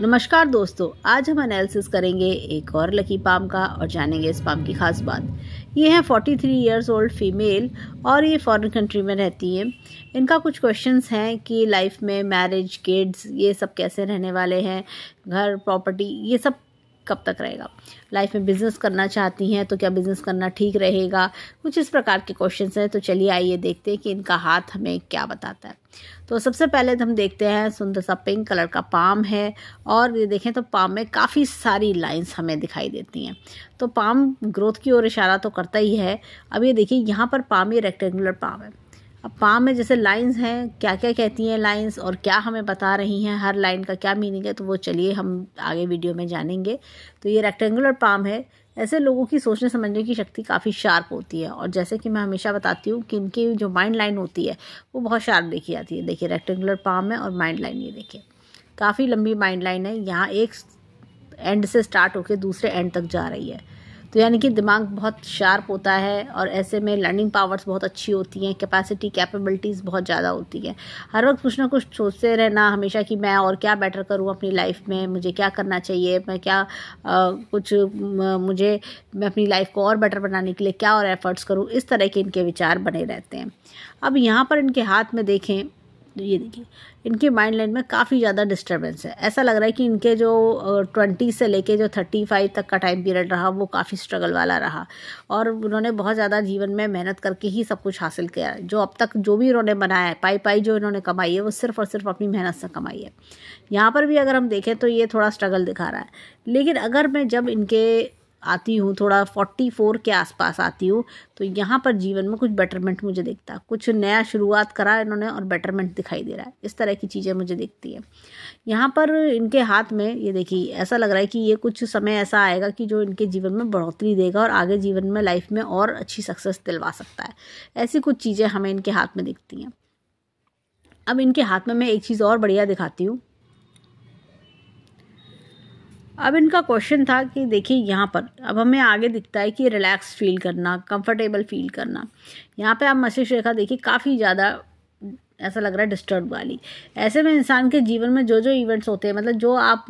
नमस्कार दोस्तों, आज हम एनालिसिस करेंगे एक और लकी पाम का और जानेंगे इस पाम की खास बात। ये है 43 इयर्स ओल्ड फीमेल और ये फॉरेन कंट्री में रहती है। इनका कुछ क्वेश्चंस हैं कि लाइफ में मैरिज, किड्स, ये सब कैसे रहने वाले हैं, घर, प्रॉपर्टी, ये सब कब तक रहेगा, लाइफ में बिजनेस करना चाहती हैं तो क्या बिजनेस करना ठीक रहेगा, कुछ इस प्रकार के क्वेश्चंस हैं। तो चलिए आइए देखते हैं कि इनका हाथ हमें क्या बताता है। तो सबसे पहले तो हम देखते हैं, सुंदर सा पिंक कलर का पाम है और ये देखें तो पाम में काफ़ी सारी लाइंस हमें दिखाई देती हैं। तो पाम ग्रोथ की ओर इशारा तो करता ही है। अब ये देखिए यहाँ पर पाम, ये रेक्टेंगुलर पाम है। अब पाम में जैसे लाइंस हैं, क्या क्या कहती हैं लाइंस और क्या हमें बता रही हैं, हर लाइन का क्या मीनिंग है, तो वो चलिए हम आगे वीडियो में जानेंगे। तो ये रेक्टेंगुलर पाम है। ऐसे लोगों की सोचने समझने की शक्ति काफ़ी शार्प होती है और जैसे कि मैं हमेशा बताती हूँ कि इनकी जो माइंड लाइन होती है वो बहुत शार्प देखी जाती है। देखिए रेक्टेंगुलर पाम है और माइंड लाइन ये देखिए काफ़ी लंबी माइंड लाइन है। यहाँ एक एंड से स्टार्ट होकर दूसरे एंड तक जा रही है। तो यानी कि दिमाग बहुत शार्प होता है और ऐसे में लर्निंग पावर्स बहुत अच्छी होती हैं, कैपेसिटी, कैपेबिलिटीज़ बहुत ज़्यादा होती हैं। हर वक्त कुछ ना कुछ सोचते रहना हमेशा कि मैं और क्या बेटर करूँ अपनी लाइफ में, मुझे क्या करना चाहिए, मैं क्या मैं अपनी लाइफ को और बेटर बनाने के लिए क्या और एफर्ट्स करूँ, इस तरह के इनके विचार बने रहते हैं। अब यहाँ पर इनके हाथ में देखें, ये देखिए इनके माइंड लाइन में काफ़ी ज़्यादा डिस्टर्बेंस है। ऐसा लग रहा है कि इनके जो 20 से लेके जो 35 तक का टाइम पीरियड रहा वो काफ़ी स्ट्रगल वाला रहा और उन्होंने बहुत ज़्यादा जीवन में मेहनत करके ही सब कुछ हासिल किया। जो अब तक जो भी इन्होंने बनाया है, पाई जो इन्होंने कमाई है, वो सिर्फ और सिर्फ अपनी मेहनत से कमाई है। यहाँ पर भी अगर हम देखें तो ये थोड़ा स्ट्रगल दिखा रहा है। लेकिन अगर मैं जब इनके आती हूँ, थोड़ा 44 के आसपास आती हूँ, तो यहाँ पर जीवन में कुछ बेटरमेंट मुझे दिखता है। कुछ नया शुरुआत करा इन्होंने और बेटरमेंट दिखाई दे रहा है। इस तरह की चीज़ें मुझे दिखती हैं। यहाँ पर इनके हाथ में ये देखिए ऐसा लग रहा है कि ये कुछ समय ऐसा आएगा कि जो इनके जीवन में बढ़ोतरी देगा और आगे जीवन में लाइफ में और अच्छी सक्सेस दिलवा सकता है। ऐसी कुछ चीज़ें हमें इनके हाथ में दिखती हैं। अब इनके हाथ में मैं एक चीज़ और बढ़िया दिखाती हूँ। अब इनका क्वेश्चन था कि देखिए यहाँ पर अब हमें आगे दिखता है कि रिलैक्स फील करना, कंफर्टेबल फील करना। यहाँ पे आप मस्तिष्क रेखा देखिए काफ़ी ज़्यादा ऐसा लग रहा है डिस्टर्ब वाली। ऐसे में इंसान के जीवन में जो जो इवेंट्स होते हैं, मतलब जो आप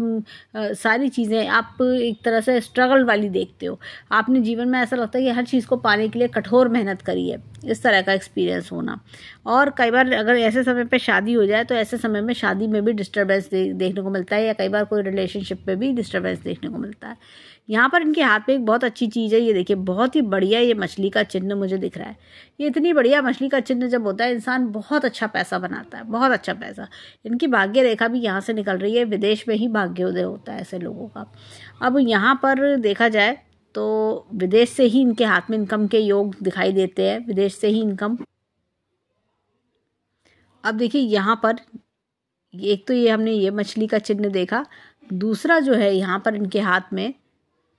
सारी चीज़ें आप एक तरह से स्ट्रगल वाली देखते हो, आपने जीवन में ऐसा लगता है कि हर चीज़ को पाने के लिए कठोर मेहनत करी है, इस तरह का एक्सपीरियंस होना। और कई बार अगर ऐसे समय पे शादी हो जाए तो ऐसे समय में शादी में भी डिस्टर्बेंस देखने को मिलता है या कई बार कोई रिलेशनशिप में भी डिस्टर्बेंस देखने को मिलता है। यहाँ पर इनके हाथ में एक बहुत अच्छी चीज़ है, ये देखिए बहुत ही बढ़िया ये मछली का चिन्ह मुझे दिख रहा है। ये इतनी बढ़िया मछली का चिन्ह जब होता है इंसान बहुत अच्छा पैसा बनाता है, बहुत अच्छा पैसा। इनकी भाग्य रेखा भी यहाँ से निकल रही है, विदेश में ही भाग्योदय होता है ऐसे लोगों का। अब यहाँ पर देखा जाए तो विदेश से ही इनके हाथ में इनकम के योग दिखाई देते हैं, विदेश से ही इनकम। अब देखिए यहाँ पर एक तो ये हमने ये मछली का चिन्ह देखा, दूसरा जो है यहाँ पर इनके हाथ में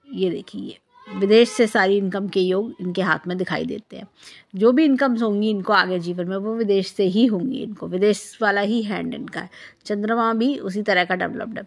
ये देखिए विदेश से सारी इनकम के योग इनके हाथ में दिखाई देते हैं। जो भी इनकम्स होंगी इनको आगे जीवन में वो विदेश से ही होंगी, इनको विदेश वाला ही हैंड इनका है। चंद्रमा भी उसी तरह का डेवलप्ड है।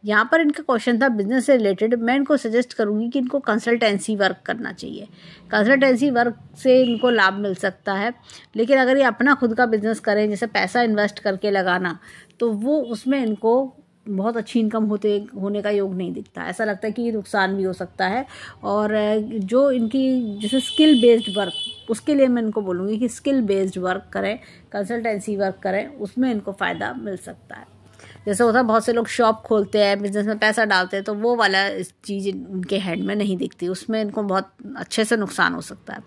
यहाँ पर इनका क्वेश्चन था बिजनेस से रिलेटेड। मैं इनको सजेस्ट करूँगी कि इनको कंसल्टेंसी वर्क करना चाहिए। कंसल्टेंसी वर्क से इनको लाभ मिल सकता है, लेकिन अगर ये अपना खुद का बिजनेस करें, जैसे पैसा इन्वेस्ट करके लगाना, तो वो उसमें इनको बहुत अच्छी इनकम होने का योग नहीं दिखता। ऐसा लगता है कि ये नुकसान भी हो सकता है। और जो इनकी जैसे स्किल बेस्ड वर्क, उसके लिए मैं इनको बोलूँगी कि स्किल बेस्ड वर्क करें, कंसल्टेंसी वर्क करें, उसमें इनको फ़ायदा मिल सकता है। जैसे होता है बहुत से लोग शॉप खोलते हैं, बिजनेस में पैसा डालते हैं, तो वो वाला चीज़ इनके हैंड में नहीं दिखती, उसमें इनको बहुत अच्छे से नुकसान हो सकता है।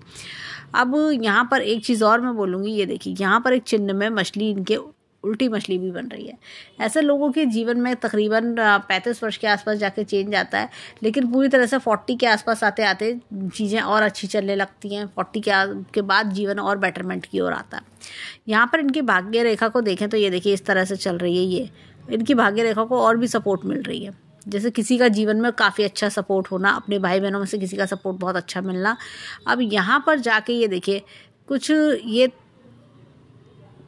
अब यहाँ पर एक चीज़ और मैं बोलूँगी, ये देखिए यहाँ पर एक चिन्ह में मछली, इनके उल्टी मछली भी बन रही है। ऐसे लोगों के जीवन में तकरीबन 35 वर्ष के आसपास जाके चेंज आता है, लेकिन पूरी तरह से 40 के आसपास आते आते चीज़ें और अच्छी चलने लगती हैं। 40 के बाद जीवन और बेटरमेंट की ओर आता है। यहाँ पर इनकी भाग्य रेखा को देखें तो ये देखिए इस तरह से चल रही है। ये इनकी भाग्य रेखा को और भी सपोर्ट मिल रही है, जैसे किसी का जीवन में काफ़ी अच्छा सपोर्ट होना, अपने भाई बहनों में से किसी का सपोर्ट बहुत अच्छा मिलना। अब यहाँ पर जाके ये देखिए कुछ ये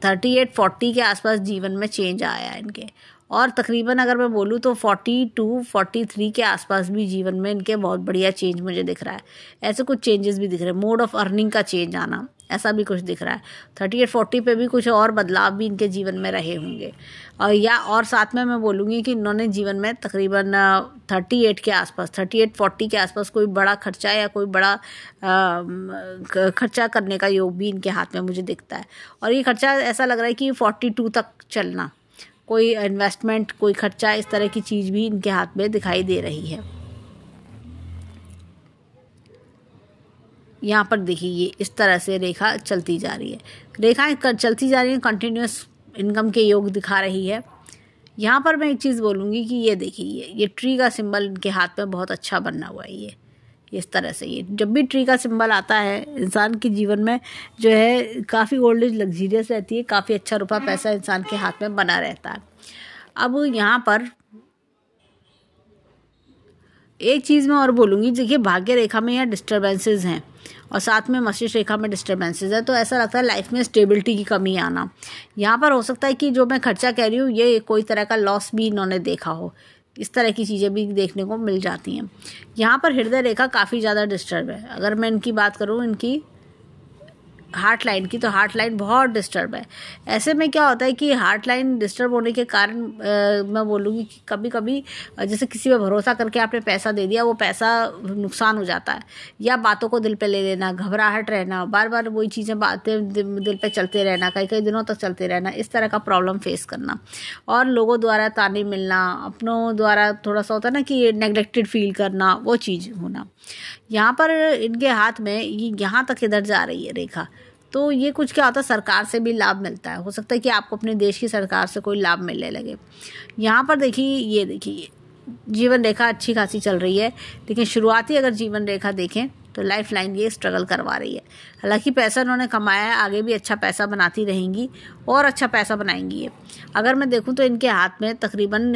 38-40 के आसपास जीवन में चेंज आया है इनके, और तकरीबन अगर मैं बोलूँ तो 42-43 के आसपास भी जीवन में इनके बहुत बढ़िया चेंज मुझे दिख रहा है। ऐसे कुछ चेंजेस भी दिख रहे हैं। मोड ऑफ अर्निंग का चेंज आना, ऐसा भी कुछ दिख रहा है। 38-40 पे भी कुछ और बदलाव भी इनके जीवन में रहे होंगे। और साथ में मैं बोलूँगी कि इन्होंने जीवन में तकरीबन 38 के आसपास, 38-40 के आसपास कोई बड़ा खर्चा या कोई बड़ा खर्चा करने का योग भी इनके हाथ में मुझे दिखता है। और ये खर्चा ऐसा लग रहा है कि 42 तक चलना, कोई इन्वेस्टमेंट, कोई खर्चा, इस तरह की चीज़ भी इनके हाथ में दिखाई दे रही है। यहाँ पर देखिए ये इस तरह से रेखा चलती जा रही है, रेखाएं चलती जा रही हैं, कंटिन्यूस इनकम के योग दिखा रही है। यहाँ पर मैं एक चीज़ बोलूँगी कि ये देखिए ये ट्री का सिंबल इनके हाथ में बहुत अच्छा बना हुआ है। ये इस तरह से, ये जब भी ट्री का सिंबल आता है इंसान के जीवन में जो है काफ़ी ओल्ड एज लग्जीरियस रहती है, काफ़ी अच्छा रुपया पैसा इंसान के हाथ में बना रहता है। अब यहाँ पर एक चीज़ मैं और बोलूँगी, देखिए भाग्य रेखा में यहाँ डिस्टर्बेंसेस हैं और साथ में मस्तिष्क रेखा में डिस्टर्बेंसेस है, तो ऐसा लगता है लाइफ में स्टेबिलिटी की कमी आना। यहाँ पर हो सकता है कि जो मैं खर्चा कह रही हूँ ये कोई तरह का लॉस भी इन्होंने देखा हो, इस तरह की चीज़ें भी देखने को मिल जाती हैं। यहाँ पर हृदय रेखा काफ़ी ज़्यादा डिस्टर्ब है। अगर मैं इनकी बात करूँ, इनकी हार्ट लाइन की, तो हार्ट लाइन बहुत डिस्टर्ब है। ऐसे में क्या होता है कि हार्ट लाइन डिस्टर्ब होने के कारण मैं बोलूँगी कि कभी कभी जैसे किसी पे भरोसा करके आपने पैसा दे दिया, वो पैसा नुकसान हो जाता है, या बातों को दिल पे ले लेना, घबराहट रहना, बार बार वही चीज़ें बातें दिल पे चलते रहना, कई कई दिनों तक चलते रहना, इस तरह का प्रॉब्लम फेस करना, और लोगों द्वारा ताने मिलना, अपनों द्वारा थोड़ा सा होता है ना कि नेगलेक्टेड फील करना, वो चीज़ होना। यहाँ पर इनके हाथ में यहाँ तक इधर जा रही है रेखा, तो ये कुछ क्या होता है, सरकार से भी लाभ मिलता है। हो सकता है कि आपको अपने देश की सरकार से कोई लाभ मिलने लगे। यहाँ पर देखिए ये देखिए जीवन रेखा अच्छी खासी चल रही है, लेकिन शुरुआती अगर जीवन रेखा देखें तो लाइफ लाइन ये स्ट्रगल करवा रही है। हालांकि पैसा उन्होंने कमाया है, आगे भी अच्छा पैसा बनाती रहेंगी और अच्छा पैसा बनाएंगी ये। अगर मैं देखूं तो इनके हाथ में तकरीबन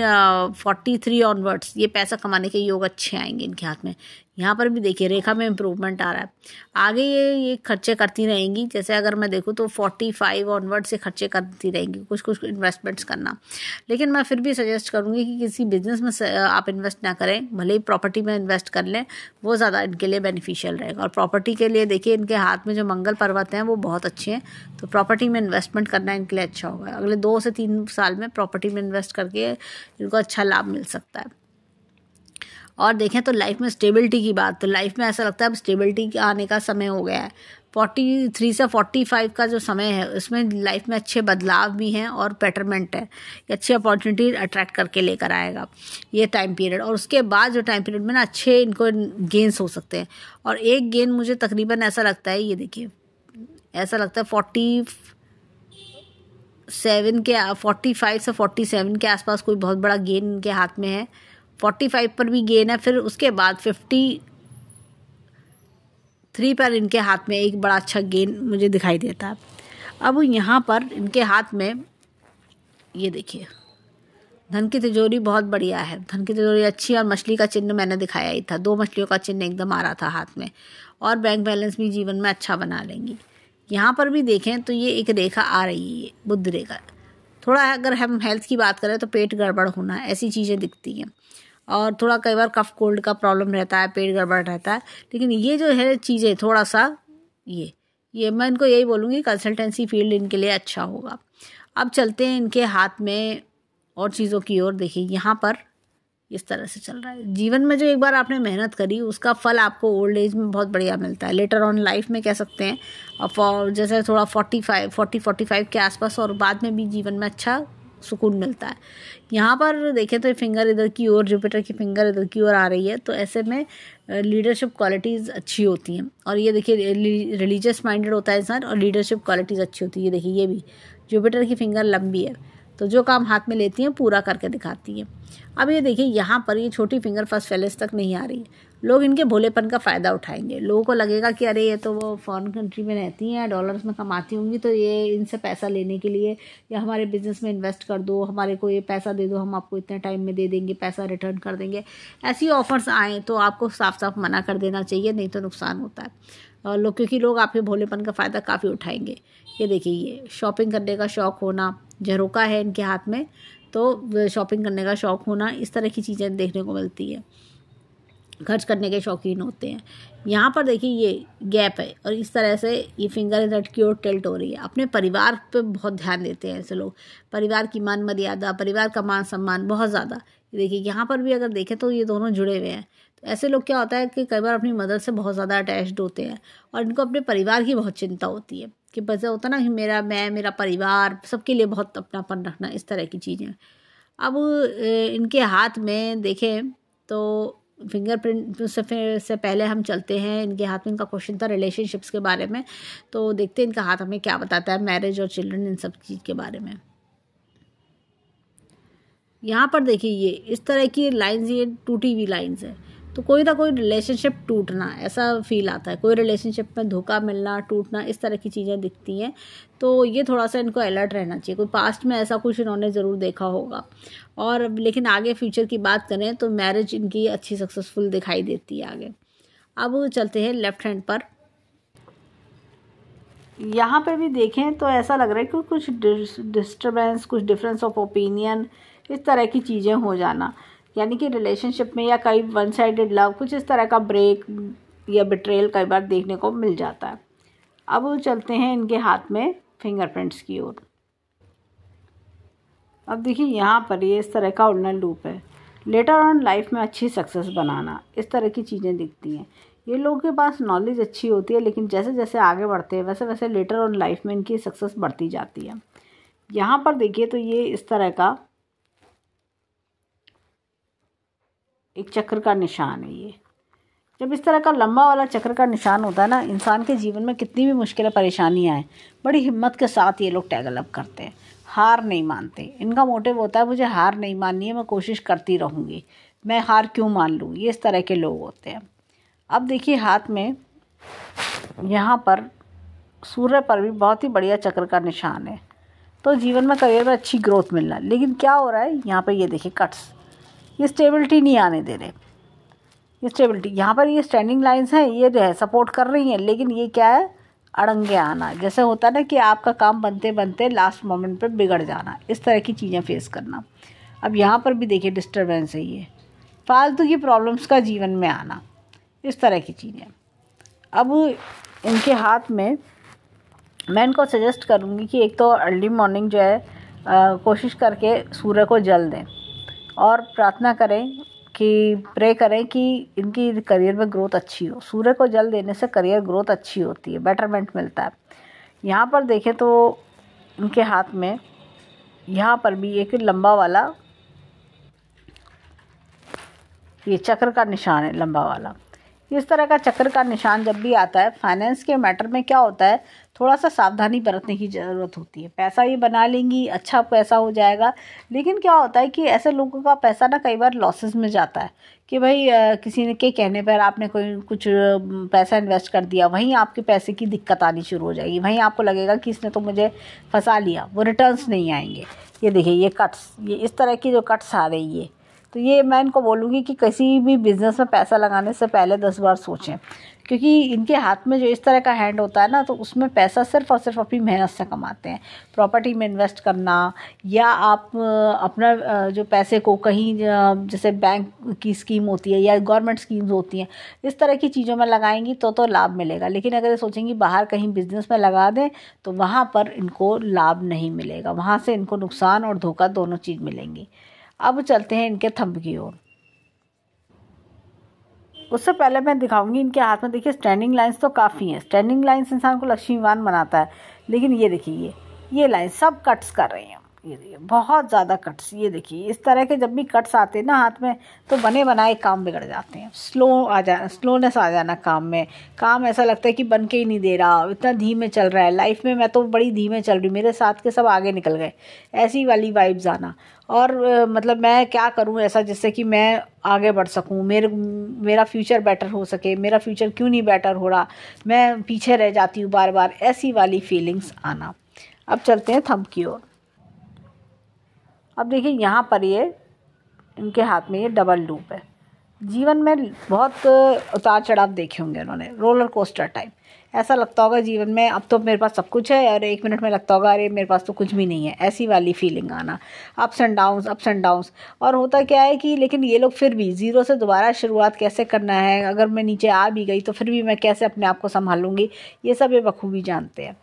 43 ऑनवर्ड्स ये पैसा कमाने के योग अच्छे आएंगे इनके हाथ में। यहाँ पर भी देखिए रेखा में इम्प्रूवमेंट आ रहा है। आगे ये खर्चे करती रहेंगी, जैसे अगर मैं देखूँ तो 45 ऑनवर्ड से खर्चे करती रहेंगी, कुछ कुछ इन्वेस्टमेंट्स करना। लेकिन मैं फिर भी सजेस्ट करूँगी कि किसी बिजनेस में आप इन्वेस्ट ना करें, भले ही प्रॉपर्टी में इन्वेस्ट कर लें, वो ज़्यादा इनके लिए बेनिफिशियल रहेगा। और प्रॉपर्टी के लिए देखिए इनके हाथ में जो मंगल पर्वत हैं वो बहुत अच्छे हैं, तो प्रॉपर्टी में इन्वेस्टमेंट करना इनके लिए अच्छा होगा। अगले 2 से 3 साल में प्रॉपर्टी में इन्वेस्ट करके इनको अच्छा लाभ मिल सकता है। और देखें तो लाइफ में स्टेबिलिटी की बात, तो लाइफ में ऐसा लगता है अब स्टेबिलिटी आने का समय हो गया है। 43 से 45 का जो समय है उसमें लाइफ में अच्छे बदलाव भी हैं और बेटरमेंट है, ये अच्छी अपॉर्चुनिटी अट्रैक्ट करके लेकर आएगा ये टाइम पीरियड। और उसके बाद जो टाइम पीरियड में ना अच्छे इनको गेन्स हो सकते हैं। और एक गेन मुझे तकरीबन ऐसा लगता है, ये देखिए ऐसा लगता है 45 से 47 के आसपास कोई बहुत बड़ा गेन इनके हाथ में है। 45 पर भी गेन है, फिर उसके बाद 53 पर इनके हाथ में एक बड़ा अच्छा गेन मुझे दिखाई देता है। अब यहाँ पर इनके हाथ में ये देखिए धन की तिजोरी बहुत बढ़िया है, धन की तिजोरी अच्छी, और मछली का चिन्ह मैंने दिखाया ही था, 2 मछलियों का चिन्ह एकदम आ रहा था हाथ में। और बैंक बैलेंस भी जीवन में अच्छा बना लेंगी। यहाँ पर भी देखें तो ये एक रेखा आ रही है, बुध रेखा। थोड़ा अगर हम हेल्थ की बात करें तो पेट गड़बड़ होना, ऐसी चीज़ें दिखती हैं, और थोड़ा कई बार कफ कोल्ड का प्रॉब्लम रहता है, पेट गड़बड़ रहता है। लेकिन ये जो है चीज़ें थोड़ा सा ये मैं इनको यही बोलूँगी, कंसल्टेंसी फील्ड इनके लिए अच्छा होगा। अब चलते हैं इनके हाथ में और चीज़ों की ओर। देखिए यहाँ पर इस तरह से चल रहा है, जीवन में जो एक बार आपने मेहनत करी उसका फल आपको ओल्ड एज में बहुत बढ़िया मिलता है, लेटर ऑन लाइफ में कह सकते हैं। और जैसे थोड़ा 45 के आसपास, और बाद में भी जीवन में अच्छा सुकून मिलता है। यहाँ पर देखें तो फिंगर इधर की ओर, जुपिटर की फिंगर इधर की ओर आ रही है, तो ऐसे में लीडरशिप क्वालिटीज़ अच्छी होती हैं। और ये देखिए रिलीजियस माइंडेड होता है इंसान, और लीडरशिप क्वालिटीज़ अच्छी होती है। ये देखिए ये भी जुपिटर की फिंगर लंबी है, तो जो काम हाथ में लेती हैं पूरा करके दिखाती हैं। अब ये देखिए यहाँ पर ये छोटी फिंगर फर्स्ट फेलिस तक नहीं आ रही है। लोग इनके भोलेपन का फ़ायदा उठाएंगे, लोगों को लगेगा कि अरे ये तो वो फॉरेन कंट्री में रहती हैं, डॉलर्स में कमाती होंगी, तो ये इनसे पैसा लेने के लिए या हमारे बिजनेस में इन्वेस्ट कर दो, हमारे को ये पैसा दे दो, हम आपको इतने टाइम में दे देंगे, पैसा रिटर्न कर देंगे। ऐसी ऑफर्स आएँ तो आपको साफ साफ मना कर देना चाहिए, नहीं तो नुकसान होता है। लोग क्योंकि लोग आपके भोलेपन का फ़ायदा काफ़ी उठाएंगे। ये देखिए ये शॉपिंग करने का शौक़ होना, झरोका है इनके हाथ में, तो शॉपिंग करने का शौक़ होना, इस तरह की चीज़ें देखने को मिलती है। खर्च करने के शौकीन होते हैं। यहाँ पर देखिए ये गैप है और इस तरह से ये फिंगर इज एट की ओर टिल्ट हो रही है। अपने परिवार पे बहुत ध्यान देते हैं ऐसे लोग, परिवार की मान मर्यादा, परिवार का मान सम्मान बहुत ज़्यादा। देखिए यहाँ पर भी अगर देखें तो ये दोनों जुड़े हुए हैं। तो ऐसे लोग क्या होता है कि कई बार अपनी मदर से बहुत ज़्यादा अटैच्ड होते हैं और इनको अपने परिवार की बहुत चिंता होती है कि बस होता ना कि मेरा परिवार, सबके लिए बहुत अपनापन रखना, इस तरह की चीज़ें। अब इनके हाथ में देखें तो फिंगरप्रिंट से पहले हम चलते हैं, इनके हाथ में इनका क्वेश्चन था रिलेशनशिप्स के बारे में, तो देखते हैं इनका हाथ हमें क्या बताता है मैरिज और चिल्ड्रन, इन सब चीज़ के बारे में। यहाँ पर देखिए ये इस तरह की लाइंस, ये टूटी हुई लाइंस है, तो कोई ना कोई रिलेशनशिप टूटना ऐसा फील आता है, कोई रिलेशनशिप में धोखा मिलना, टूटना, इस तरह की चीज़ें दिखती हैं। तो ये थोड़ा सा इनको अलर्ट रहना चाहिए, कोई पास्ट में ऐसा कुछ इन्होंने ज़रूर देखा होगा। और लेकिन आगे फ्यूचर की बात करें तो मैरिज इनकी अच्छी सक्सेसफुल दिखाई देती है आगे। अब चलते हैं लेफ्ट हैंड पर। यहाँ पे भी देखें तो ऐसा लग रहा है कि कुछ डिस्टर्बेंस, कुछ डिफरेंस ऑफ ओपिनियन, इस तरह की चीज़ें हो जाना, यानी कि रिलेशनशिप में या कई वन साइडेड लव, कुछ इस तरह का ब्रेक या बिट्रेयल कई बार देखने को मिल जाता है। अब चलते हैं इनके हाथ में फिंगरप्रिंट्स की ओर। अब देखिए यहाँ पर ये इस तरह का ऑर्डिनल लूप है, लेटर ऑन लाइफ में अच्छी सक्सेस बनाना, इस तरह की चीज़ें दिखती हैं। ये लोगों के पास नॉलेज अच्छी होती है, लेकिन जैसे जैसे आगे बढ़ते हैं वैसे वैसे लेटर ऑन लाइफ में इनकी सक्सेस बढ़ती जाती है। यहाँ पर देखिए तो ये इस तरह का एक चक्र का निशान है। ये जब इस तरह का लंबा वाला चक्र का निशान होता है ना, इंसान के जीवन में कितनी भी मुश्किलें परेशानियाँ आए, बड़ी हिम्मत के साथ ये लोग टैगल अप करते हैं, हार नहीं मानते। इनका मोटिव होता है मुझे हार नहीं माननी है, मैं कोशिश करती रहूँगी, मैं हार क्यों मान लूँ, ये इस तरह के लोग होते हैं। अब देखिए हाथ में यहाँ पर सूर्य पर भी बहुत ही बढ़िया चक्र का निशान है, तो जीवन में करियर में अच्छी ग्रोथ मिलना। लेकिन क्या हो रहा है यहाँ पर, ये देखिए कट्स, ये स्टेबिलिटी नहीं आने दे रहे। ये स्टेबिलिटी यहाँ पर ये स्टैंडिंग लाइंस हैं, ये जो है सपोर्ट कर रही हैं, लेकिन ये क्या है, अड़ंगे आना, जैसे होता है ना कि आपका काम बनते बनते लास्ट मोमेंट पे बिगड़ जाना, इस तरह की चीज़ें फेस करना। अब यहाँ पर भी देखिए डिस्टर्बेंस है, ये फालतू की प्रॉब्लम्स का जीवन में आना, इस तरह की चीज़ें। अब इनके हाथ में मैं इनको सजेस्ट करूँगी कि एक तो अर्ली मॉर्निंग जो है कोशिश करके सूर्य को जल दें और प्रार्थना करें कि प्रे करें कि इनकी करियर में ग्रोथ अच्छी हो। सूर्य को जल देने से करियर ग्रोथ अच्छी होती है, बेटरमेंट मिलता है। यहाँ पर देखें तो इनके हाथ में यहाँ पर भी एक लंबा वाला ये चक्र का निशान है, लंबा वाला। इस तरह का चक्र का निशान जब भी आता है, फाइनेंस के मैटर में क्या होता है, थोड़ा सा सावधानी बरतने की ज़रूरत होती है। पैसा ये बना लेंगी, अच्छा पैसा हो जाएगा, लेकिन क्या होता है कि ऐसे लोगों का पैसा ना कई बार लॉसेस में जाता है कि भाई किसी के कहने पर आपने कोई कुछ पैसा इन्वेस्ट कर दिया, वहीं आपके पैसे की दिक्कत आनी शुरू हो जाएगी, वहीं आपको लगेगा कि इसने तो मुझे फंसा लिया, वो रिटर्न्स नहीं आएंगे। ये देखिए ये कट्स, ये इस तरह की जो कट्स आ रही है, तो ये मैं इनको बोलूँगी कि किसी भी बिज़नेस में पैसा लगाने से पहले 10 बार सोचें, क्योंकि इनके हाथ में जो इस तरह का हैंड होता है ना, तो उसमें पैसा सिर्फ़ और सिर्फ अपनी मेहनत से कमाते हैं। प्रॉपर्टी में इन्वेस्ट करना या आप अपना जो पैसे को कहीं जैसे बैंक की स्कीम होती है या गवर्नमेंट स्कीम्स होती हैं, इस तरह की चीज़ों में लगाएंगी तो लाभ मिलेगा। लेकिन अगर ये सोचेंगी बाहर कहीं बिज़नेस में लगा दें तो वहाँ पर इनको लाभ नहीं मिलेगा, वहाँ से इनको नुकसान और धोखा दोनों चीज़ मिलेंगी। अब चलते हैं इनके थंब की ओर। उससे पहले मैं दिखाऊंगी इनके हाथ में, देखिए स्टैंडिंग लाइंस तो काफ़ी हैं। स्टैंडिंग लाइंस इंसान को लक्ष्मीवान बनाता है, लेकिन ये देखिए ये लाइंस सब कट्स कर रही हैं, ये देखिए बहुत ज़्यादा कट्स। ये देखिए इस तरह के जब भी कट्स आते हैं ना हाथ में, तो बने बनाए काम बिगड़ जाते हैं, स्लोनेस आ जाना काम में, काम ऐसा लगता है कि बन के ही नहीं दे रहा, इतना धीमे चल रहा है लाइफ में, मैं तो बड़ी धीमे चल रही हूँ, मेरे साथ के सब आगे निकल गए, ऐसी वाली वाइब्स आना। और मतलब मैं क्या करूं ऐसा जिससे कि मैं आगे बढ़ सकूं, मेरा फ्यूचर बेटर हो सके, मेरा फ्यूचर क्यों नहीं बेटर हो रहा, मैं पीछे रह जाती हूँ बार बार, ऐसी वाली फीलिंग्स आना। अब चलते हैं थंब की ओर। अब देखिए यहाँ पर ये इनके हाथ में ये डबल लूप है, जीवन में बहुत उतार चढ़ाव देखे होंगे उन्होंने, रोलर कोस्टर टाइप। ऐसा लगता होगा जीवन में अब तो मेरे पास सब कुछ है, और एक मिनट में लगता होगा अरे मेरे पास तो कुछ भी नहीं है, ऐसी वाली फीलिंग आना, ups and downs, ups and downs. और होता क्या है कि लेकिन ये लोग फिर भी ज़ीरो से दोबारा शुरुआत कैसे करना है, अगर मैं नीचे आ भी गई तो फिर भी मैं कैसे अपने आप को संभालूंगी, ये सब ये बखूबी जानते हैं।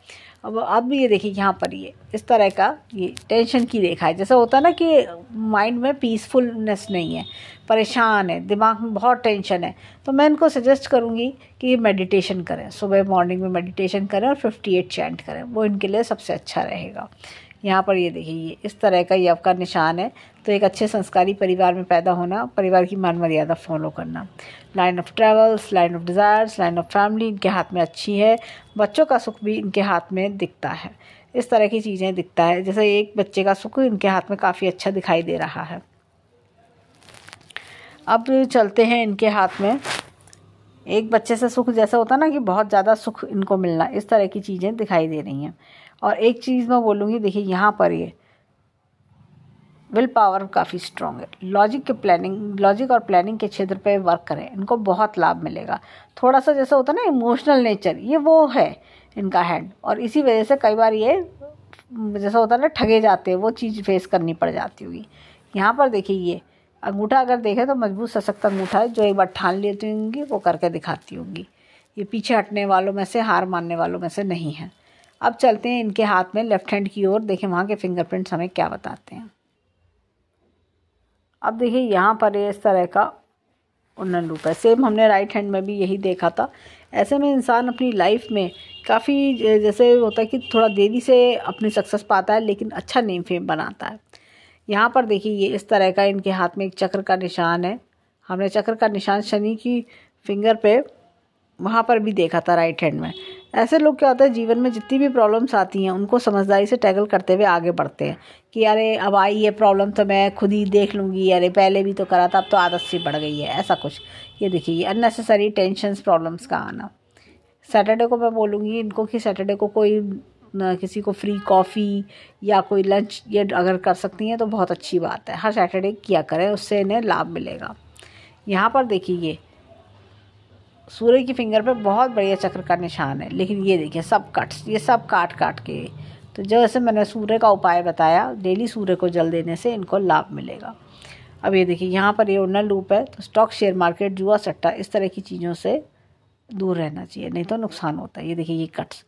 अब ये देखिए यहाँ पर ये इस तरह का ये टेंशन की रेखा है, जैसा होता है ना कि माइंड में पीसफुलनेस नहीं है, परेशान है, दिमाग में बहुत टेंशन है। तो मैं इनको सजेस्ट करूँगी कि मेडिटेशन करें, सुबह मॉर्निंग में मेडिटेशन करें और 58 चैंट करें, वो इनके लिए सबसे अच्छा रहेगा। यहाँ पर ये देखिए ये इस तरह का ये आपका निशान है। तो एक अच्छे संस्कारी परिवार में पैदा होना, परिवार की मान मर्यादा फॉलो करना, line of travels, line of desires, line of family इनके हाथ में अच्छी है। बच्चों का सुख भी इनके हाथ में दिखता है, इस तरह की चीज़ें दिखता है। जैसे एक बच्चे का सुख इनके हाथ में काफ़ी अच्छा दिखाई दे रहा है। अब चलते हैं इनके हाथ में, एक बच्चे से सुख जैसा होता है ना कि बहुत ज़्यादा सुख इनको मिलना, इस तरह की चीज़ें दिखाई दे रही हैं। और एक चीज़ मैं बोलूँगी, देखिए यहाँ पर ये विल पावर काफ़ी स्ट्रॉन्ग है। लॉजिक और प्लानिंग के क्षेत्र पे वर्क करें, इनको बहुत लाभ मिलेगा। थोड़ा सा जैसा होता है ना इमोशनल नेचर, ये वो है इनका हैंड, और इसी वजह से कई बार ये जैसा होता है ना ठगे जाते हैं, वो चीज़ फेस करनी पड़ जाती होगी। यहाँ पर देखिए ये अंगूठा अगर देखें तो मजबूत सशक्त अंगूठा है, जो एक बार ठान लेती होंगी वो करके दिखाती होंगी। ये पीछे हटने वालों में से, हार मानने वालों में से नहीं है। अब चलते हैं इनके हाथ में लेफ्ट हैंड की ओर, देखें वहाँ के फिंगरप्रिंट्स हमें क्या बताते हैं। अब देखिए यहाँ पर ये इस तरह का उन्नन रूप है, सेम हमने राइट हैंड में भी यही देखा था। ऐसे में इंसान अपनी लाइफ में काफ़ी जैसे होता है कि थोड़ा देरी से अपनी सक्सेस पाता है, लेकिन अच्छा नेम फेम बनाता है। यहाँ पर देखिए ये इस तरह का इनके हाथ में एक चक्र का निशान है। हमने चक्र का निशान शनि की फिंगर पे वहाँ पर भी देखा था राइट हैंड में। ऐसे लोग क्या होता है जीवन में जितनी भी प्रॉब्लम्स आती हैं उनको समझदारी से टैकल करते हुए आगे बढ़ते हैं कि अरे अब आई है प्रॉब्लम तो मैं खुद ही देख लूँगी, अरे पहले भी तो करा था, अब तो आदत से बढ़ गई है, ऐसा कुछ। ये देखिए ये अननेसेसरी टेंशन्स प्रॉब्लम्स का आना। सैटरडे को मैं बोलूँगी इनको कि सैटरडे को कोई किसी को फ्री कॉफ़ी या कोई लंच ये अगर कर सकती हैं तो बहुत अच्छी बात है, हर सैटरडे किया करें, उससे इन्हें लाभ मिलेगा। यहाँ पर देखिए ये सूर्य की फिंगर पे बहुत बढ़िया चक्र का निशान है, लेकिन ये देखिए सब कट्स, ये सब काट काट के। तो जैसे मैंने सूर्य का उपाय बताया, डेली सूर्य को जल देने से इनको लाभ मिलेगा। अब ये देखिए यहाँ पर ये उन्नत रूप है, तो स्टॉक, शेयर मार्केट, जुआ सट्टा इस तरह की चीज़ों से दूर रहना चाहिए, नहीं तो नुकसान होता है। ये देखिए ये कट्स।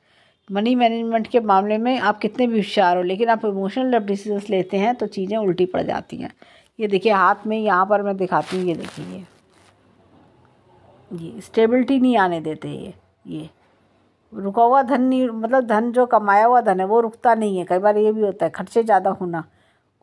मनी मैनेजमेंट के मामले में आप कितने भी होशियार हो, लेकिन आप इमोशनल जब डिसीजंस लेते हैं तो चीज़ें उल्टी पड़ जाती हैं। ये देखिए हाथ में यहाँ पर मैं दिखाती हूँ, ये देखिए ये स्टेबिलिटी नहीं आने देते। ये रुका हुआ धन नहीं, मतलब धन जो कमाया हुआ धन है वो रुकता नहीं है। कई बार ये भी होता है खर्चे ज़्यादा होना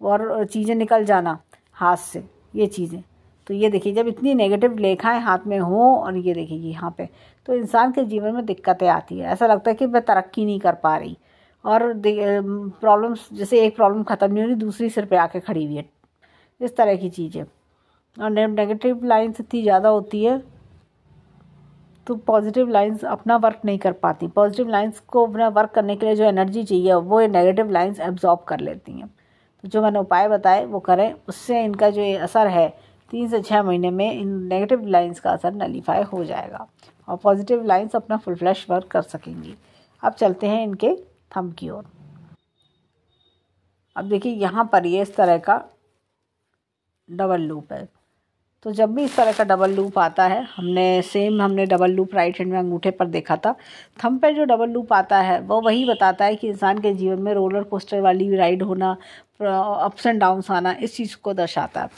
और चीज़ें निकल जाना हाथ से, ये चीज़ें। तो ये देखिए जब इतनी नेगेटिव लेखाएं हाथ में हों, और ये देखिए यहाँ पे, तो इंसान के जीवन में दिक्कतें आती है। ऐसा लगता है कि मैं तरक्की नहीं कर पा रही, और प्रॉब्लम्स, जैसे एक प्रॉब्लम ख़त्म नहीं हो रही दूसरी सिर पे आके खड़ी हुई है, इस तरह की चीज़ें। और नेगेटिव लाइन्स इतनी ज़्यादा होती है तो पॉजिटिव लाइंस अपना वर्क नहीं कर पाती। पॉजिटिव लाइंस को अपना वर्क करने के लिए जो एनर्जी चाहिए वो ये नेगेटिव लाइंस एब्जॉर्ब कर लेती हैं। तो जो मैंने उपाय बताए वो करें, उससे इनका जो ये असर है 3 से 6 महीने में इन नेगेटिव लाइंस का असर नलीफाई हो जाएगा और पॉजिटिव लाइंस अपना फुल फ्लैश वर्क कर सकेंगी। अब चलते हैं इनके थंब की ओर। अब देखिए यहाँ पर ये इस तरह का डबल लूप है। तो जब भी इस तरह का डबल लूप आता है, हमने डबल लूप राइट हैंड में अंगूठे पर देखा था। थंब पे जो डबल लूप आता है वो वही बताता है कि इंसान के जीवन में रोलर कोस्टर वाली राइड होना, अप्स एंड डाउन्स आना, इस चीज़ को दर्शाता है।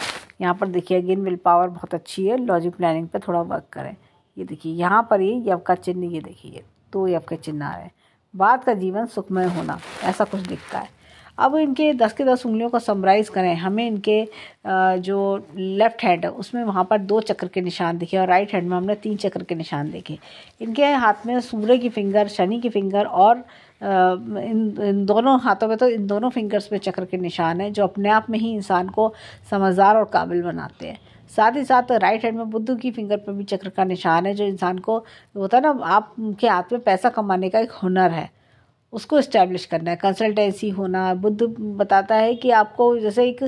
यहाँ पर देखिए अगेन विल पावर बहुत अच्छी है, लॉजिक प्लानिंग पे थोड़ा वर्क करें। ये देखिए यहाँ पर ये यव का चिन्ह, ये देखिए 2 यव के चिन्ह आ रहे हैं। बाद का जीवन सुखमय होना, ऐसा कुछ दिखता है। अब इनके 10 के 10 उंगलियों को समराइज़ करें, हमें इनके जो लेफ़्ट हैंड है उसमें वहाँ पर 2 चक्र के निशान दिखे और राइट हैंड में हमने 3 चक्र के निशान देखे। इनके हाथ में सूर्य की फिंगर, शनि की फिंगर और इन दोनों हाथों में, तो इन दोनों फिंगर्स पे चक्र के निशान हैं जो अपने आप में ही इंसान को समझदार और काबिल बनाते हैं। साथ ही साथ राइट हैंड में बुद्ध की फिंगर पर भी चक्र का निशान है जो इंसान को होता है ना, आपके हाथ में पैसा कमाने का एक हुनर है उसको इस्टेब्लिश करना है। कंसल्टेंसी होना, बुद्ध बताता है कि आपको जैसे एक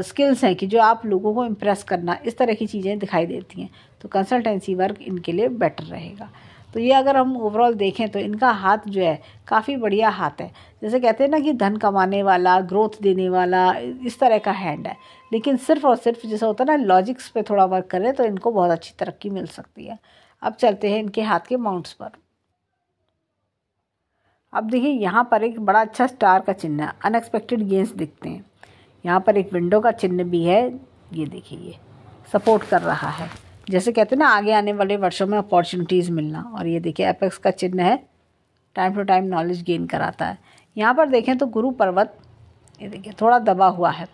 स्किल्स हैं कि जो आप लोगों को इम्प्रेस करना, इस तरह की चीज़ें दिखाई देती हैं, तो कंसल्टेंसी वर्क इनके लिए बेटर रहेगा। तो ये अगर हम ओवरऑल देखें तो इनका हाथ जो है काफ़ी बढ़िया हाथ है। जैसे कहते हैं ना कि धन कमाने वाला, ग्रोथ देने वाला, इस तरह का हैंड है। लेकिन सिर्फ और सिर्फ जैसा होता है ना, लॉजिक्स पे थोड़ा वर्क करें तो इनको बहुत अच्छी तरक्की मिल सकती है। अब चलते हैं इनके हाथ के माउंट्स पर। अब देखिए यहाँ पर एक बड़ा अच्छा स्टार का चिन्ह है, अनएक्सपेक्टेड गेन्स दिखते हैं। यहाँ पर एक विंडो का चिन्ह भी है, ये देखिए ये सपोर्ट कर रहा है। जैसे कहते हैं ना आगे आने वाले वर्षों में अपॉर्चुनिटीज़ मिलना। और ये देखिए एपेक्स का चिन्ह है, time to time knowledge gain कराता है। यहाँ पर देखें तो गुरु पर्वत, ये देखिए थोड़ा दबा हुआ है।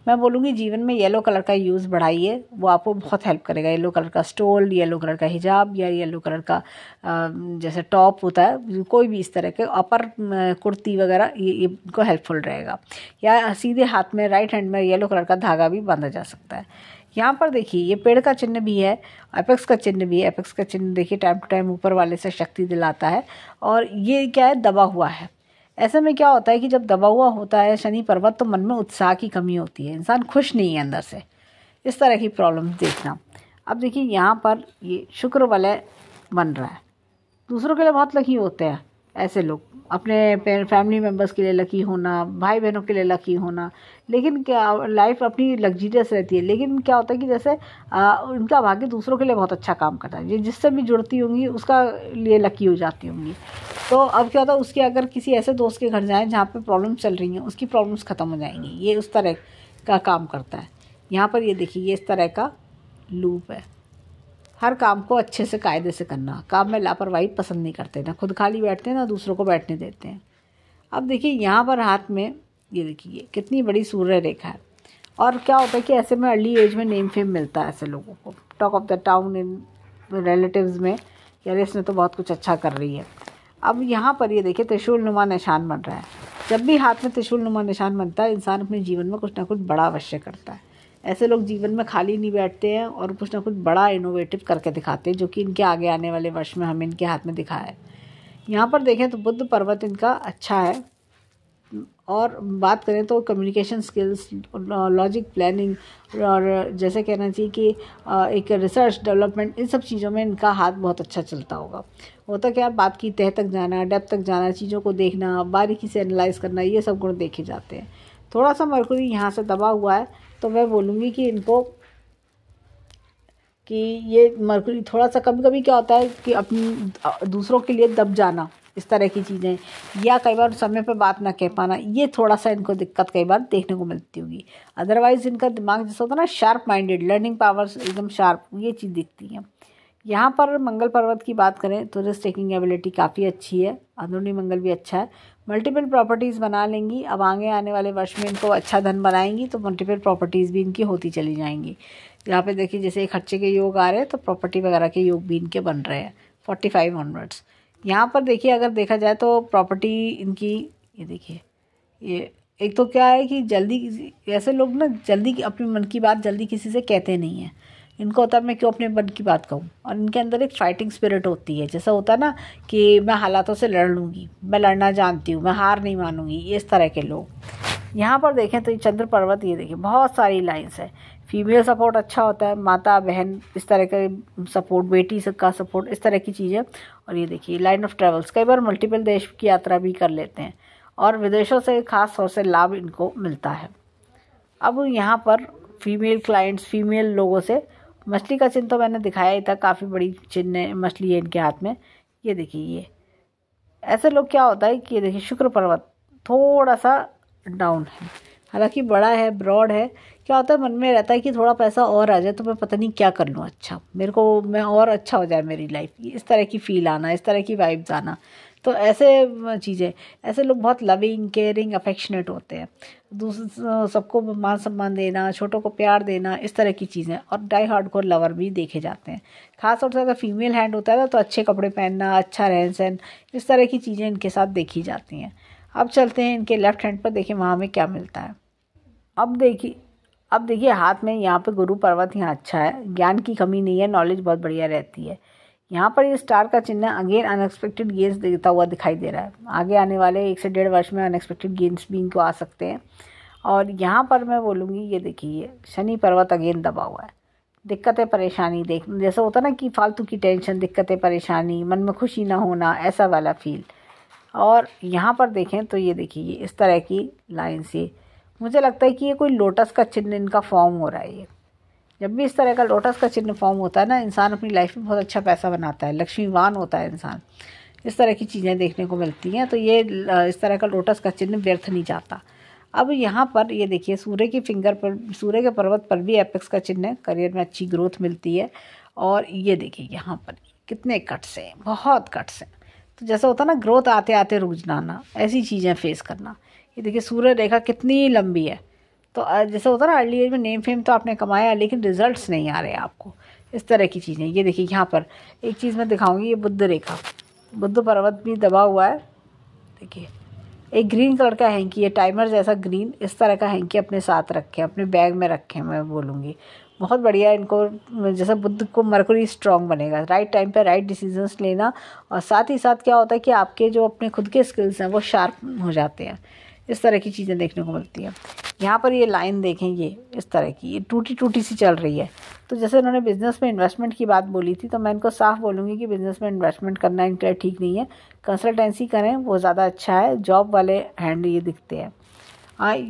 मैं बोलूँगी जीवन में येलो कलर का यूज़ बढ़ाइए, वो आपको बहुत हेल्प करेगा। येलो कलर का स्टोल, येलो कलर का हिजाब या येलो कलर का जैसे टॉप होता है, कोई भी इस तरह के अपर कुर्ती वगैरह, ये इनको हेल्पफुल रहेगा। या सीधे हाथ में राइट हैंड में येलो कलर का धागा भी बांधा जा सकता है। यहाँ पर देखिए ये पेड़ का चिन्ह भी है, एपेक्स का चिन्ह भी है। एपेक्स का चिन्ह देखिए टाइम टू टाइम ऊपर वाले से शक्ति दिलाता है। और ये क्या है, दबा हुआ है। ऐसे में क्या होता है कि जब दबा हुआ होता है शनि पर्वत, तो मन में उत्साह की कमी होती है, इंसान खुश नहीं है अंदर से, इस तरह की प्रॉब्लम्स देखना। अब देखिए यहाँ पर ये शुक्र वलय बन रहा है। दूसरों के लिए बहुत लकी होते हैं ऐसे लोग, अपने फैमिली मेम्बर्स के लिए लकी होना, भाई बहनों के लिए लकी होना। लेकिन क्या लाइफ अपनी लग्जरियस रहती है, लेकिन क्या होता है कि जैसे उनका भाग्य दूसरों के लिए बहुत अच्छा काम करता है। ये जिससे भी जुड़ती होंगी उसका लिए लकी हो जाती होंगी। तो अब क्या होता है, उसके अगर किसी ऐसे दोस्त के घर जाएं जहाँ पे प्रॉब्लम चल रही हैं, उसकी प्रॉब्लम्स ख़त्म हो जाएंगी। ये उस तरह का काम करता है। यहाँ पर ये देखिए ये इस तरह का लूप है। हर काम को अच्छे से कायदे से करना, काम में लापरवाही पसंद नहीं करते, ना खुद खाली बैठते हैं ना दूसरों को बैठने देते हैं। अब देखिए यहाँ पर हाथ में ये देखिए कितनी बड़ी सूर्य रेखा है। और क्या होता है कि ऐसे में अर्ली एज में नेम फेम मिलता है ऐसे लोगों को, talk of the town in relatives में, यार इसने तो बहुत कुछ अच्छा कर रही है। अब यहाँ पर ये देखिए त्रिशूल नुमा निशान बन रहा है। जब भी हाथ में त्रिशूल नुमा निशान बनता है, इंसान अपने जीवन में कुछ ना कुछ बड़ा अवश्य करता है। ऐसे लोग जीवन में खाली नहीं बैठते हैं और कुछ ना कुछ बड़ा इनोवेटिव करके दिखाते हैं, जो कि इनके आगे आने वाले वर्ष में हमें इनके हाथ में दिखा है। यहाँ पर देखें तो बुद्ध पर्वत इनका अच्छा है। और बात करें तो कम्युनिकेशन स्किल्स, लॉजिक प्लानिंग, और जैसे कहना चाहिए कि एक रिसर्च डेवलपमेंट, इन सब चीज़ों में इनका हाथ बहुत अच्छा चलता होगा। होता क्या, बात की तह तक जाना, डेप्थ तक जाना, चीज़ों को देखना, बारीकी से एनालाइज करना, ये सब गुण देखे जाते हैं। थोड़ा सा मरकुरी यहाँ से दबा हुआ है, तो मैं बोलूँगी कि इनको कि ये मरकुरी थोड़ा सा, कभी कभी क्या होता है कि अपनी दूसरों के लिए दब जाना, इस तरह की चीज़ें, या कई बार समय पे बात ना कह पाना, ये थोड़ा सा इनको दिक्कत कई बार देखने को मिलती होगी। अदरवाइज़ इनका दिमाग जैसा होता है ना, शार्प माइंडेड, लर्निंग पावर्स एकदम शार्प, ये चीज़ दिखती है। यहाँ पर मंगल पर्वत की बात करें तो रिस्क टेकिंग एबिलिटी काफ़ी अच्छी है, अंदरूनी मंगल भी अच्छा है, मल्टीपल प्रॉपर्टीज़ बना लेंगी। अब आगे आने वाले वर्ष में इनको अच्छा धन बनाएंगी तो मल्टीपल प्रॉपर्टीज़ भी इनकी होती चली जाएंगी। यहाँ पे देखिए जैसे खर्चे के योग आ रहे हैं, तो प्रॉपर्टी वगैरह के योग भी इनके बन रहे हैं 45 ऑनवर्ड्स। यहाँ पर देखिए अगर देखा जाए तो प्रॉपर्टी इनकी, ये देखिए ये एक तो क्या है कि जल्दी, ऐसे लोग ना जल्दी अपने मन की बात जल्दी किसी से कहते नहीं हैं। इनको होता है मैं क्यों अपने मन की बात कहूँ, और इनके अंदर एक फाइटिंग स्पिरिट होती है। जैसा होता है ना कि मैं हालातों से लड़ लूँगी, मैं लड़ना जानती हूँ, मैं हार नहीं मानूंगी, इस तरह के लोग। यहाँ पर देखें तो ये चंद्र पर्वत, ये देखिए बहुत सारी लाइन्स है। फीमेल सपोर्ट अच्छा होता है, माता बहन इस तरह का सपोर्ट, बेटी का सपोर्ट, इस तरह की चीज़ें। और ये देखिए लाइन ऑफ ट्रेवल्स, कई बार मल्टीपल देश की यात्रा भी कर लेते हैं और विदेशों से खास तौर से लाभ इनको मिलता है। अब यहाँ पर फीमेल क्लाइंट्स, फीमेल लोगों से, मछली का चिन्ह तो मैंने दिखाया ही था, काफ़ी बड़ी चिन्ह मछली है इनके हाथ में। ये देखिए ये ऐसे लोग, क्या होता है कि ये देखिए शुक्र पर्वत थोड़ा सा डाउन है, हालांकि बड़ा है, ब्रॉड है। क्या होता है मन में रहता है कि थोड़ा पैसा और आ जाए तो मैं पता नहीं क्या कर लूँ, अच्छा मेरे को, मैं और अच्छा हो जाए मेरी लाइफ, इस तरह की फील आना, इस तरह की वाइब्स आना। तो ऐसे चीज़ें, ऐसे लोग बहुत लविंग, केयरिंग, अफेक्शनेट होते हैं। दूसरे सबको मान सम्मान देना, छोटों को प्यार देना, इस तरह की चीज़ें। और डाई हार्डकोर लवर भी देखे जाते हैं। खास तौर से अगर फीमेल हैंड होता है ना, तो अच्छे कपड़े पहनना, अच्छा रहन सहन, इस तरह की चीज़ें इनके साथ देखी जाती हैं। अब चलते हैं इनके लेफ्ट हैंड पर, देखिए वहाँ में क्या मिलता है। अब देखिए हाथ में यहाँ पे गुरु पर्वत यहाँ अच्छा है, ज्ञान की कमी नहीं है, नॉलेज बहुत बढ़िया रहती है। यहाँ पर ये स्टार का चिन्ह अगेन अनएक्सपेक्टेड गेन्स देता हुआ दिखाई दे रहा है। आगे आने वाले 1 से 1.5 वर्ष में अनएक्सपेक्टेड गेन्स भी इनको आ सकते हैं। और यहाँ पर मैं बोलूँगी, ये देखिए ये शनि पर्वत अगेन दबा हुआ है। दिक्कतें परेशानी देख, जैसा होता ना कि फालतू की टेंशन, दिक्कतें परेशानी, मन में खुशी ना होना, ऐसा वाला फील। और यहाँ पर देखें तो ये देखिए इस तरह की लाइन से मुझे लगता है कि ये कोई लोटस का चिन्ह इनका फॉर्म हो रहा है। ये जब भी इस तरह का लोटस का चिन्ह फॉर्म होता है ना, इंसान अपनी लाइफ में बहुत अच्छा पैसा बनाता है, लक्ष्मीवान होता है इंसान। इस तरह की चीज़ें देखने को मिलती हैं। तो ये इस तरह का लोटस का चिन्ह व्यर्थ नहीं जाता। अब यहाँ पर ये देखिए सूर्य की फिंगर पर, सूर्य के पर्वत पर भी एपेक्स का चिन्ह है, करियर में अच्छी ग्रोथ मिलती है। और ये देखिए यहाँ पर कितने कट्स हैं, बहुत कट्स हैं। तो जैसा होता है ना ग्रोथ आते आते रुक जाना, ऐसी चीज़ें फेस करना। ये देखिए सूर्य रेखा कितनी लंबी है। तो जैसे होता है ना अर्ली एज में नेम फेम तो आपने कमाया लेकिन रिजल्ट्स नहीं आ रहे आपको, इस तरह की चीज़ें। ये देखिए यहाँ पर एक चीज़ मैं दिखाऊंगी, ये बुद्ध रेखा, बुद्ध पर्वत भी दबा हुआ है। देखिए एक ग्रीन कलर का हैंकी है, टाइमर जैसा ग्रीन, इस तरह का हैंकी अपने साथ रखें, अपने बैग में रखें, मैं बोलूँगी बहुत बढ़िया। इनको जैसे बुद्ध को मरकरी स्ट्रॉन्ग बनेगा, राइट टाइम पे राइट डिसीजंस लेना। और साथ ही साथ क्या होता है कि आपके जो अपने खुद के स्किल्स हैं वो शार्प हो जाते हैं। इस तरह की चीज़ें देखने को मिलती हैं। यहाँ पर ये लाइन देखें, ये इस तरह की ये टूटी टूटी सी चल रही है। तो जैसे उन्होंने बिज़नेस में इन्वेस्टमेंट की बात बोली थी, तो मैं इनको साफ बोलूँगी कि बिज़नेस में इन्वेस्टमेंट करना इनके लिए ठीक नहीं है। कंसल्टेंसी करें, वो ज़्यादा अच्छा है। जॉब वाले हैंड ये दिखते हैं।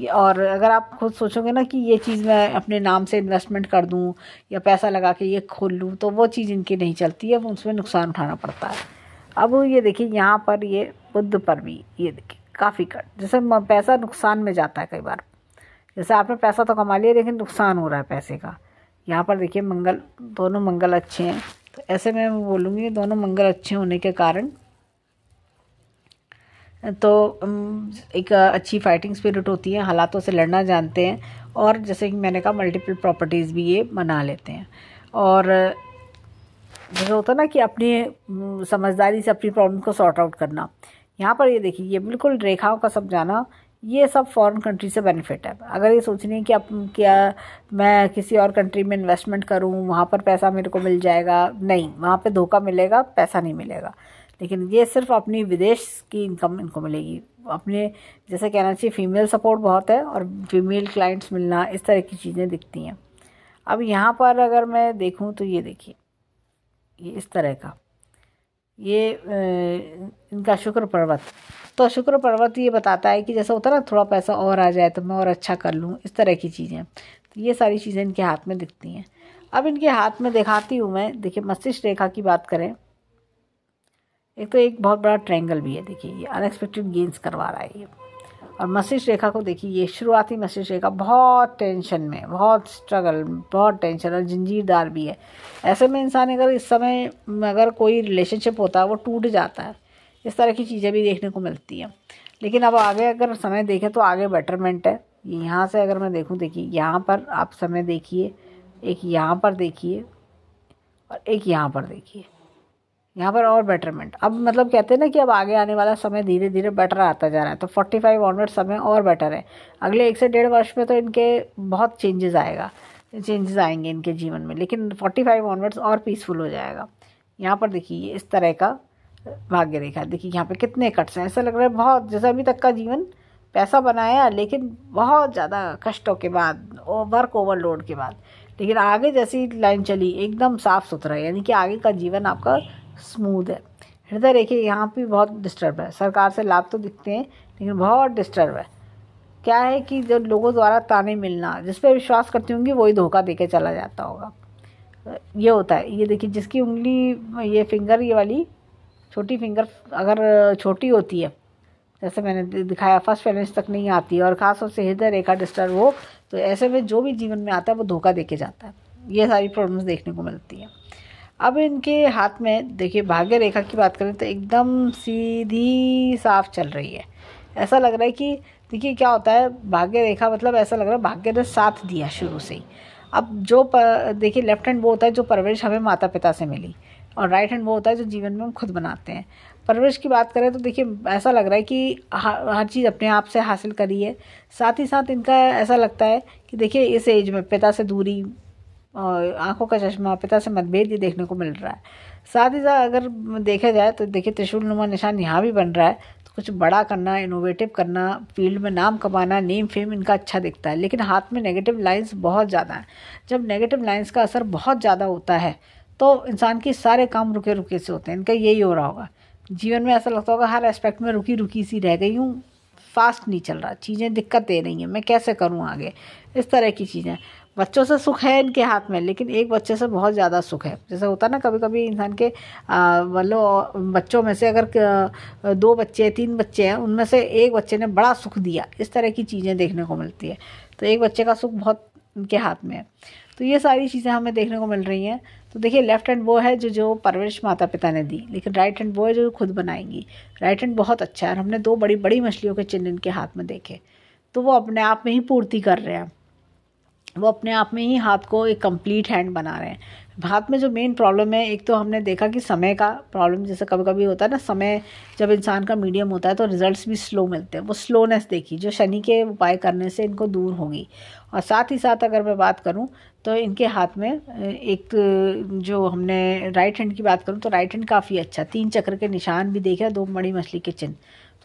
और अगर आप खुद सोचोगे ना कि ये चीज़ मैं अपने नाम से इन्वेस्टमेंट कर दूँ या पैसा लगा के ये खोल लूँ, तो वो चीज़ इनकी नहीं चलती है, वो उसमें नुकसान उठाना पड़ता है। अब ये देखिए यहाँ पर ये बुद्ध पर भी ये देखिए काफ़ी कट, जैसे पैसा नुकसान में जाता है कई बार। जैसे आपने पैसा तो कमा लिया लेकिन नुकसान हो रहा है पैसे का। यहाँ पर देखिए मंगल, दोनों मंगल अच्छे हैं। तो ऐसे में मैं बोलूँगी दोनों मंगल अच्छे होने के कारण तो एक अच्छी फाइटिंग स्पिरिट होती है, हालातों से लड़ना जानते हैं। और जैसे कि मैंने कहा मल्टीपल प्रॉपर्टीज़ भी ये बना लेते हैं। और जैसे होता है ना कि अपनी समझदारी से अपनी प्रॉब्लम को सॉर्ट आउट करना। यहाँ पर ये देखिए ये बिल्कुल रेखाओं का सब जाना, ये सब फॉरेन कंट्री से बेनिफिट है। अगर ये सोच रही है कि अब क्या मैं किसी और कंट्री में इन्वेस्टमेंट करूँ, वहाँ पर पैसा मेरे को मिल जाएगा, नहीं, वहाँ पे धोखा मिलेगा, पैसा नहीं मिलेगा। लेकिन ये सिर्फ अपनी विदेश की इनकम इनको मिलेगी। अपने जैसे कहना चाहिए फीमेल सपोर्ट बहुत है और फीमेल क्लाइंट्स मिलना, इस तरह की चीज़ें दिखती हैं। अब यहाँ पर अगर मैं देखूँ तो ये देखिए ये इस तरह का ये इनका शुक्र पर्वत। तो शुक्र पर्वत ये बताता है कि जैसा होता है ना थोड़ा पैसा और आ जाए तो मैं और अच्छा कर लूँ, इस तरह की चीज़ें। तो ये सारी चीज़ें इनके हाथ में दिखती हैं। अब इनके हाथ में दिखाती हूँ मैं। देखिए मस्तिष्क रेखा की बात करें, एक तो एक बहुत बड़ा ट्रायंगल भी है। देखिए ये अनएक्सपेक्टेड गेन्स करवा रहा है ये। और मस्तिष्क रेखा को देखिए, ये शुरुआती मस्तिष्क रेखा बहुत टेंशन में, बहुत स्ट्रगल, बहुत टेंशन और जंजीरदार भी है। ऐसे में इंसान अगर इस समय अगर कोई रिलेशनशिप होता है वो टूट जाता है, इस तरह की चीज़ें भी देखने को मिलती हैं। लेकिन अब आगे अगर समय देखें तो आगे बेटरमेंट है। यहाँ से अगर मैं देखूँ, देखिए यहाँ पर आप समय देखिए, एक यहाँ पर देखिए और एक यहाँ पर देखिए, यहाँ पर और बेटरमेंट। अब मतलब कहते हैं ना कि अब आगे आने वाला समय धीरे धीरे बेटर आता जा रहा है। तो 45 ऑनवर्ड समय और बेटर है। अगले 1 से 1.5 वर्ष में तो इनके बहुत चेंजेस आएंगे इनके जीवन में, लेकिन 45 ऑनवर्ड्स और पीसफुल हो जाएगा। यहाँ पर देखिए इस तरह का भाग्य रेखा, देखिए यहाँ पे कितने कट्स हैं। ऐसा लग रहा है बहुत जैसे अभी तक का जीवन पैसा बनाया लेकिन बहुत ज़्यादा कष्टों के बाद, वर्क ओवरलोड के बाद। लेकिन आगे जैसी लाइन चली एकदम साफ़ सुथरा है, यानी कि आगे का जीवन आपका स्मूथ है। हृदय रेखा यहाँ पे बहुत डिस्टर्ब है। सरकार से लाभ तो दिखते हैं लेकिन बहुत डिस्टर्ब है। क्या है कि जो लोगों द्वारा ताने मिलना, जिस पर विश्वास करती होंगी वही धोखा देके चला जाता होगा, ये होता है। ये देखिए जिसकी उंगली, ये फिंगर, ये वाली छोटी फिंगर अगर छोटी होती है, जैसे मैंने दिखाया फर्स्ट फैलेंस तक नहीं आती है और ख़ासतौर से हृदय रेखा डिस्टर्ब हो, तो ऐसे में जो भी जीवन में आता है वो धोखा देके जाता है। ये सारी प्रॉब्लम्स देखने को मिलती हैं। अब इनके हाथ में देखिए भाग्य रेखा की बात करें तो एकदम सीधी साफ चल रही है। ऐसा लग रहा है कि देखिए क्या होता है भाग्य रेखा, मतलब ऐसा लग रहा है भाग्य ने साथ दिया शुरू से ही। अब जो देखिए लेफ्ट हैंड वो होता है जो परवरिश हमें माता पिता से मिली, और राइट हैंड वो होता है जो जीवन में हम खुद बनाते हैं। परवरिश की बात करें तो देखिए ऐसा लग रहा है कि हर चीज़ अपने आप से हासिल करी है। साथ ही साथ इनका ऐसा लगता है कि देखिए इस एज में पिता से दूरी आंखों का चश्मा, पिता से मतभेद ये देखने को मिल रहा है। साथ ही साथ अगर देखा जाए तो देखिए त्रिशूल नुमा निशान यहाँ भी बन रहा है, तो कुछ बड़ा करना, इनोवेटिव करना, फील्ड में नाम कमाना, नेम फेम इनका अच्छा दिखता है। लेकिन हाथ में नेगेटिव लाइंस बहुत ज़्यादा हैं। जब नेगेटिव लाइंस का असर बहुत ज़्यादा होता है तो इंसान के सारे काम रुके रुके से होते हैं। इनका यही हो रहा होगा, जीवन में ऐसा लगता होगा हर एस्पेक्ट में रुकी रुकी सी रह गई हूँ, फास्ट नहीं चल रहा, चीज़ें दिक्कत दे रही हैं, मैं कैसे करूँ आगे, इस तरह की चीज़ें। बच्चों से सुख है इनके हाथ में, लेकिन एक बच्चे से बहुत ज़्यादा सुख है। जैसे होता है ना कभी कभी इंसान के मतलब बच्चों में से अगर 2 बच्चे 3 बच्चे हैं, उनमें से एक बच्चे ने बड़ा सुख दिया, इस तरह की चीज़ें देखने को मिलती है। तो एक बच्चे का सुख बहुत उनके हाथ में है। तो ये सारी चीज़ें हमें देखने को मिल रही हैं। तो देखिए लेफ्ट हैंड वो है जो परवरिश माता पिता ने दी, लेकिन राइट हैंड वो है जो खुद बनाएंगी। राइट हैंड बहुत अच्छा है और हमने 2 बड़ी बड़ी मछलियों के चिन्ह इनके हाथ में देखे, तो वो अपने आप में ही पूर्ति कर रहे हैं, वो अपने आप में ही हाथ को एक कंप्लीट हैंड बना रहे हैं। हाथ में जो मेन प्रॉब्लम है, एक तो हमने देखा कि समय का प्रॉब्लम, जैसे कभी कभी होता है ना, समय जब इंसान का मीडियम होता है तो रिजल्ट्स भी स्लो मिलते हैं, वो स्लोनेस देखी जो शनि के उपाय करने से इनको दूर होगी। और साथ ही साथ अगर मैं बात करूं तो इनके हाथ में एक जो हमने राइट हैंड की बात करूं तो राइट हैंड काफ़ी अच्छा, 3 चक्र के निशान भी देखे, 2 बड़ी मछली के चिन्ह,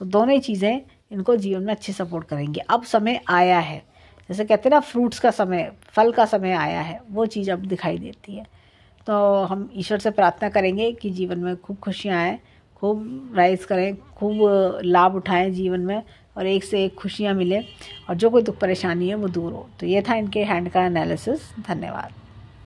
तो दोनों ही चीज़ें इनको जीवन में अच्छी सपोर्ट करेंगी। अब समय आया है, जैसे कहते हैं ना फ्रूट्स का समय, फल का समय आया है, वो चीज़ अब दिखाई देती है। तो हम ईश्वर से प्रार्थना करेंगे कि जीवन में खूब खुशियाँ आएँ, खूब राइज करें, खूब लाभ उठाएं जीवन में, और एक से एक खुशियाँ मिले और जो कोई दुख परेशानी है वो दूर हो। तो ये था इनके हैंड का एनालिसिस। धन्यवाद।